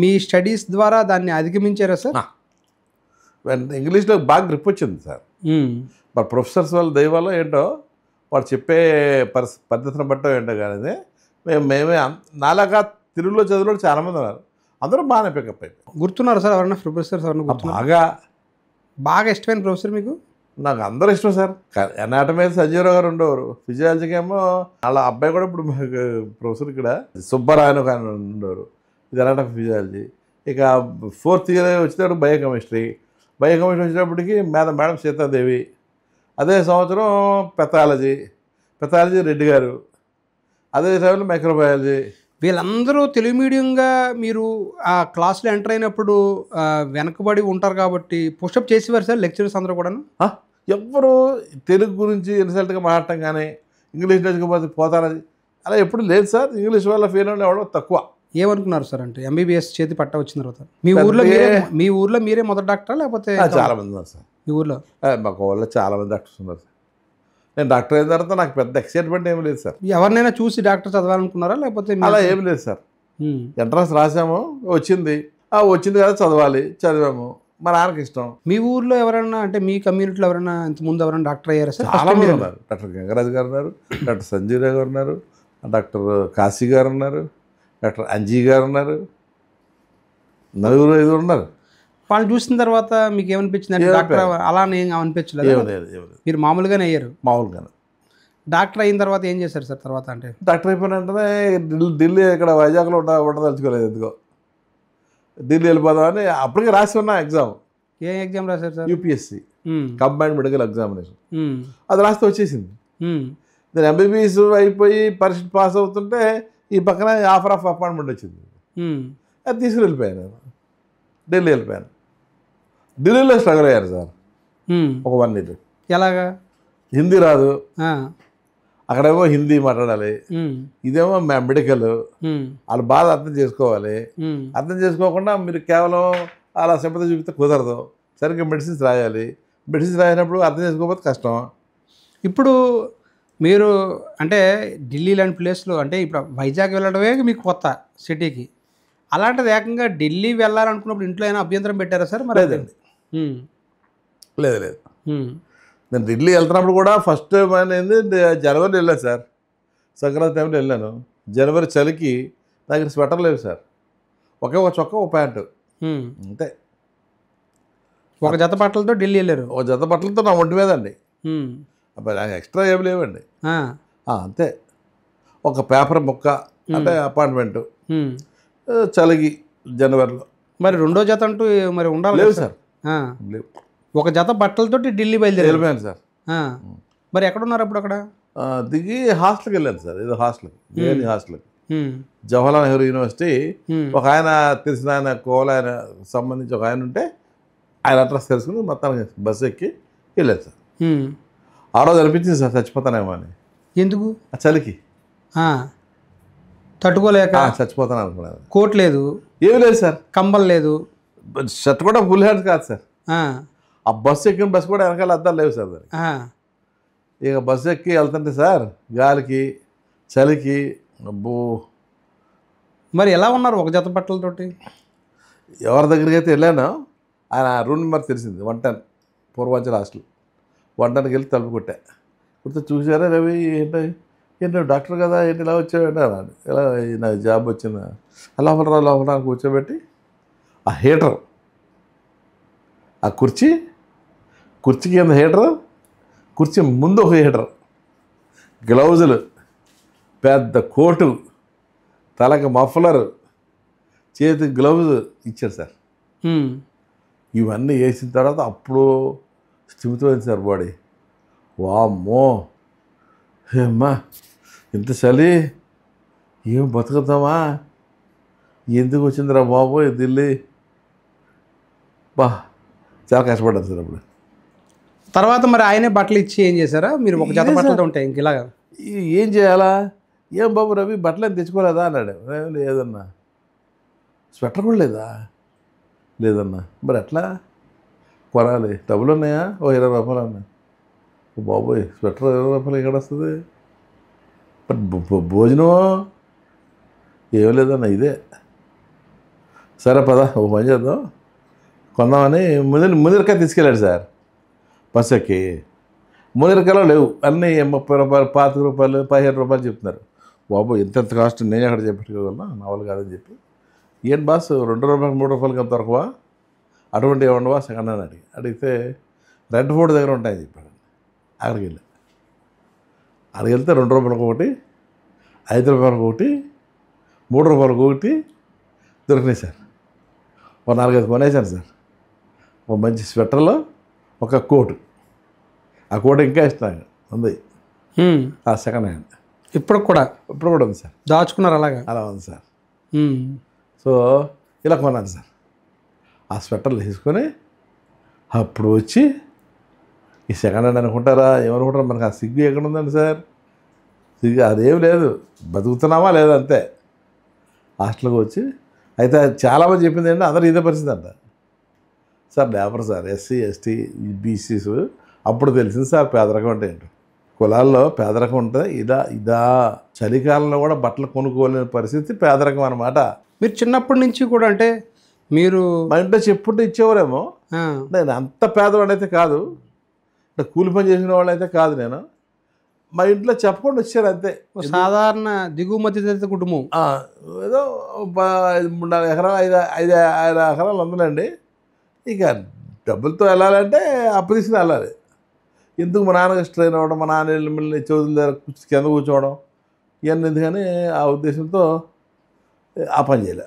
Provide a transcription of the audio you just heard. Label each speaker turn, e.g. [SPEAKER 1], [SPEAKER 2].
[SPEAKER 1] మీ studies ద్వారా దాన్ని అధిగమించారా sir?
[SPEAKER 2] ఇంగ్లీష్లో బాగా గ్రిప్ వచ్చింది సార్. మరి ప్రొఫెసర్స్ వాళ్ళ దైవాలో ఏంటో వాడు చెప్పే పద్ధతిని బట్టో ఏంటో కానీ మేమే నాలాగా తెలుగులో చదువులో చాలామంది ఉన్నారు. అందరూ బాగానే పికప్ అయిపోయి.
[SPEAKER 1] గుర్తున్నారు సార్ ఎవరన్నా ప్రొఫెసర్స్ ఎవరన్నా బాగా ఇష్టమైన ప్రొఫెసర్ మీకు?
[SPEAKER 2] నాకు అందరూ ఇష్టం సార్. ఎనాటమీ సంజీవరావు గారు ఉండేవారు. ఫిజియాలజీకి ఏమో వాళ్ళ అబ్బాయి కూడా ఇప్పుడు ప్రొఫెసర్ ఇక్కడ సుబ్బరాయన్ ఒక ఆయన ఉండేవారు. ఇది ఎనాటమీ ఫిజియాలజీ. ఇక 4th ఇయర్ వచ్చేటప్పుడు బయోకెమిస్ట్రీ వచ్చేటప్పటికి మేడం సీతాదేవి. అదే సంవత్సరం పెథాలజీ రెడ్డి గారు. అదే సమయంలో మైక్రోబయాలజీ.
[SPEAKER 1] వీళ్ళందరూ తెలుగు మీడియంగా మీరు ఆ క్లాస్లో ఎంటర్ అయినప్పుడు వెనకబడి ఉంటారు కాబట్టి పుషప్ చేసేవారు సార్ లెక్చరర్స్ అందరూ కూడా?
[SPEAKER 2] ఎవ్వరు తెలుగు గురించి ఇన్సల్ట్గా మాట్లాడటం కానీ ఇంగ్లీష్ నేర్చుకోకపోతే పోతారని అలా ఎప్పుడు లేదు సార్. ఇంగ్లీష్ వల్ల ఫెయిల్ అవ్వడం ఎవడో తక్కువ.
[SPEAKER 1] ఏమనుకున్నారు సార్ అంటే ఎంబీబీఎస్ చేతి పట్ట వచ్చిన తర్వాత మీ ఊర్లో మీరే మొదటి డాక్టరా లేకపోతే?
[SPEAKER 2] చాలామంది ఉన్నారు సార్
[SPEAKER 1] మీ ఊర్లో.
[SPEAKER 2] మాకు ఊళ్ళో చాలామంది డాక్టర్స్ ఉన్నారు సార్. నేను డాక్టర్ అయిన తర్వాత నాకు పెద్ద ఎక్సైట్మెంట్ ఏమి లేదు సార్.
[SPEAKER 1] ఎవరినైనా చూసి డాక్టర్ చదవాలనుకున్నారా లేకపోతే?
[SPEAKER 2] అలా ఏమి లేదు సార్. ఎంట్రన్స్ రాసాము, వచ్చింది కదా చదివాము. మా నాన్నకి ఇష్టం.
[SPEAKER 1] మీ ఊర్లో ఎవరైనా అంటే మీ కమ్యూనిటీలో ఎవరైనా ఇంతకుముందు ఎవరైనా డాక్టర్ అయ్యారా సార్?
[SPEAKER 2] చాలా మంది ఉన్నారు. డాక్టర్ గంగరాజు గారు ఉన్నారు, డాక్టర్ సంజీవరావు గారు ఉన్నారు, డాక్టర్ కాశీ గారు ఉన్నారు, డాక్టర్ అంజీ గారు ఉన్నారు. 4-5 ఉన్నారు.
[SPEAKER 1] వాళ్ళు చూసిన తర్వాత మీకు ఏమనిపించింది? డాక్టర్ అలా అనిపించలేదు? మీరు మామూలుగానే అయ్యారు?
[SPEAKER 2] మామూలుగానే.
[SPEAKER 1] డాక్టర్ అయిన తర్వాత ఏం చేశారు సార్ తర్వాత? అంటే
[SPEAKER 2] డాక్టర్ అయిపోయిన వెంటనే ఢిల్లీ ఇక్కడ వైజాగ్లో ఉండదలుచుకోలేదు. ఎందుకో ఢిల్లీ వెళ్ళిపోదామని అప్పటికే రాసి ఉన్నా ఎగ్జామ్.
[SPEAKER 1] ఏ ఎగ్జామ్ రాశారు sir?
[SPEAKER 2] UPSC combined medical examination. అది రాస్తే వచ్చేసింది. నేను ఎంబీబీఎస్ అయిపోయి పరీక్ష పాస్ అవుతుంటే ఈ పక్కన ఆఫర్ ఆఫ్ అపాయింట్మెంట్ వచ్చింది. అది తీసుకుని వెళ్ళిపోయాను. నేను ఢిల్లీ వెళ్ళిపోయాను. ఢిల్లీలో స్ట్రగుల్ అయ్యారు సార్ ఒక 1 year.
[SPEAKER 1] ఎలాగా?
[SPEAKER 2] హిందీ రాదు, అక్కడేమో హిందీ మాట్లాడాలి, ఇదేమో మెడికల్. వాళ్ళు బాధ అర్థం చేసుకోవాలి. అర్థం చేసుకోకుండా మీరు కేవలం అలా సింపతి చూపిస్తే కుదరదు. సరిగ్గా మెడిసిన్స్ రాయాలి. మెడిసిన్స్ రాసినప్పుడు అర్థం చేసుకోకపోతే కష్టం.
[SPEAKER 1] ఇప్పుడు మీరు అంటే ఢిల్లీ లాంటి ప్లేస్లో అంటే ఇప్పుడు వైజాగ్ వెళ్ళడమే మీకు కొత్త సిటీకి, అలాంటిది ఏకంగా ఢిల్లీ వెళ్ళాలనుకున్నప్పుడు ఇంట్లో అయినా అభ్యంతరం పెట్టారా సార్? మరి
[SPEAKER 2] లేదండి. లేదు. నేను ఢిల్లీ వెళ్తున్నప్పుడు కూడా ఫస్ట్ టైం అనేది జనవరి వెళ్ళాను సార్. సంక్రాంతి టైంలో వెళ్ళాను. జనవరి చలికి నాకు స్వెటర్ లేవు సార్. ఒకే ఒక చొక్కా, ఒక ప్యాంటు అంతే.
[SPEAKER 1] ఒక జత బట్టలతో ఢిల్లీ వెళ్ళారు?
[SPEAKER 2] ఒక జత బట్టలతో నా ఒంటి మీద అండి. నాకు ఎక్స్ట్రా ఏమి లేవండి. అంతే. ఒక పేపర్ ముక్క అంటే అపాయింట్మెంట్ చలిగి జనవరిలో.
[SPEAKER 1] మరి రెండో జత అంటూ మరి ఉండాలి?
[SPEAKER 2] లేవు సార్. లేవు.
[SPEAKER 1] ఒక జత బట్టలతో ఢిల్లీ
[SPEAKER 2] వెళ్ళిపోయాను సార్.
[SPEAKER 1] మరి ఎక్కడున్నారు అప్పుడు? అక్కడ
[SPEAKER 2] దిగి హాస్టల్కి వెళ్ళాను సార్. ఏదో హాస్టల్కి జవహర్లాల్ నెహ్రూ యూనివర్సిటీ ఒక ఆయన తెలిసిన ఆయన కోలాయన సంబంధించి ఒక ఆయన ఉంటే ఆయన అడ్రస్ తెలుసుకుని మొత్తానికి బస్సు ఎక్కి వెళ్ళాను సార్. ఆ రోజు అనిపించింది సార్ చచ్చిపోతానేమో అని.
[SPEAKER 1] ఎందుకు?
[SPEAKER 2] ఆ చలికి
[SPEAKER 1] తట్టుకోలేక
[SPEAKER 2] చచ్చిపోతాను అనుకున్నాను.
[SPEAKER 1] కోట్ లేదు,
[SPEAKER 2] ఏమి లేదు సార్,
[SPEAKER 1] కంబల్ లేదు,
[SPEAKER 2] షర్ట్ కూడా ఫుల్ హ్యాండ్స్ కాదు సార్. ఆ బస్సు ఎక్కిన బస్సు కూడా వెనకాల అద్దాలు లేవు సార్ దానికి. ఇక బస్సు ఎక్కి వెళ్తుంటే సార్ గాలికి చలికి అబ్బో.
[SPEAKER 1] మరి ఎలా ఉన్నారు ఒక జత బట్టలతోటి?
[SPEAKER 2] ఎవరి దగ్గరికి అయితే వెళ్ళానో ఆయన రూమ్ నెంబర్ తెలిసింది 110 పూర్వాంచల్ హాస్టల్. 110కి వెళ్ళి తలుపు కొడితే చూసారా రవి ఏంటో డాక్టర్ కదా ఏంటి ఇలా వచ్చావేంటి అన్నాడు. ఇలా నాకు జాబ్ వచ్చిందా? లోపల కూర్చోబెట్టి ఆ హీటర్, ఆ కుర్చీ కింద హీటర్, కుర్చీ ముందు ఒక హీటర్, గ్లౌజులు, పెద్ద కోటు, తలకి మఫ్లరు, చేతికి గ్లౌజ్ ఇచ్చారు సార్. ఇవన్నీ వేసిన తర్వాత అప్పుడు స్థిమితమైంది సార్ బాడీ. వామ్మో ఏమ్మా ఇంత చలి, ఏం బతుకుతామా, ఎందుకు వచ్చిందిరా బాబు ఢిల్లీ. చాలా కష్టపడ్డాను సార్ అప్పుడు.
[SPEAKER 1] తర్వాత మరి ఆయనే బట్టలు ఇచ్చి ఏం చేశారా? మీరు ఒక జత బట్టలతో ఉంటాయి ఇంక ఇలాగా
[SPEAKER 2] ఏం చేయాలా? ఏం బాబు రవి బట్టలు ఏం తెచ్చుకోలేదా అన్నాడు. లేదన్నా. స్వెటర్ కూడా లేదన్నా. మరి ఎట్లా కొనాలి? డబ్బులు ఉన్నాయా? ఓ 20 రూపాయలు అన్నా. బాబోయ్ స్వెటర్ 20 రూపాయలు ఎక్కడ వస్తుంది? భోజనం ఏం లేదన్నా, ఇదే సరే పద ఓ పని చేద్దాం కొందామని మునిరకాయ తీసుకెళ్ళాడు సార్ బస్ ఎక్కి. మునిరకాయలో లేవు, అన్నీ 30 రూపాయలు, 25 రూపాయలు, 15 రూపాయలు చెప్తున్నారు. బాబు ఎంత కాస్ట్ నేను ఎక్కడ చెప్పట్టుకోగలనా, నా వాళ్ళు కాదని చెప్పి, ఏంటి బాస్ 2 రూపాయలు 3 రూపాయలకి ఎంత దొరకవా, అటువంటి ఏమండవా సెకండ్ హ్యాండ్ అడిగితే రెడ్ ఫోర్డ్ దగ్గర ఉంటాయని చెప్పాడు. అక్కడికి వెళ్ళి అక్కడికి వెళ్తే 2 రూపాయలకు ఒకటి, 5 రూపాయలకు ఒకటి, 3 రూపాయలకు ఒకటి దొరికినాయి సార్. ఒక 4-5 కొనేసాను సార్. ఒక మంచి స్వెటర్లో ఒక కోటు, ఆ కోటు ఇంకా ఇష్టం ఉంది, ఆ సెకండ్ హ్యాండ్
[SPEAKER 1] ఇప్పుడు కూడా
[SPEAKER 2] ఉంది సార్.
[SPEAKER 1] దాచుకున్నారు అలాగా?
[SPEAKER 2] అలా ఉంది సార్. సో ఇలా కొన్నాను సార్. ఆ స్వెటర్లు తీసుకొని అప్పుడు వచ్చి ఈ సెకండ్ హ్యాండ్ అనుకుంటారా ఏమనుకుంటారా, మనకు ఆ సిగ్గు ఎక్కడ ఉందండి సార్, సిగ్గు అదేం లేదు, బతుకుతున్నామా లేదా అంతే. హాస్టల్కి వచ్చి అయితే చాలామంది చెప్పింది ఏంటంటే అందరూ ఇదే పరిస్థితి అంట sir. Labour sir, SC ST BCs అప్పుడు తెలిసింది సార్ పేదరికం అంటే ఏంటో. కులాల్లో పేదరికం ఉంటుంది, ఇదా చలికాలంలో కూడా బట్టలు కొనుక్కోలేని పరిస్థితి పేదరికం అన్నమాట.
[SPEAKER 1] మీరు చిన్నప్పటి నుంచి కూడా అంటే మీరు
[SPEAKER 2] మా ఇంట్లో చెప్పుంటే ఇచ్చేవారేమో, నేను అంత పేదవాడైతే కాదు, అంటే కూలి పని చేసిన వాళ్ళైతే కాదు. నేను మా ఇంట్లో చెప్పకుండా వచ్చారు అంతే.
[SPEAKER 1] సాధారణ దిగువ మధ్యతరగతి కుటుంబం.
[SPEAKER 2] ఏదో 3-4 ఎకరాలు 5 ఎకరాలు ఉందండి. ఇక డబ్బులతో వెళ్ళాలంటే అప్పు తీసుకుని వెళ్ళాలి. ఎందుకు మా నాన్నగా స్ట్రెయిన్ అవ్వడం, మా నాన్న మిమ్మల్ని చదువుల దగ్గర కింద కూర్చోవడం, ఇవన్నీ ఎందుకని ఆ ఉద్దేశంతో ఆ పని చేయలే.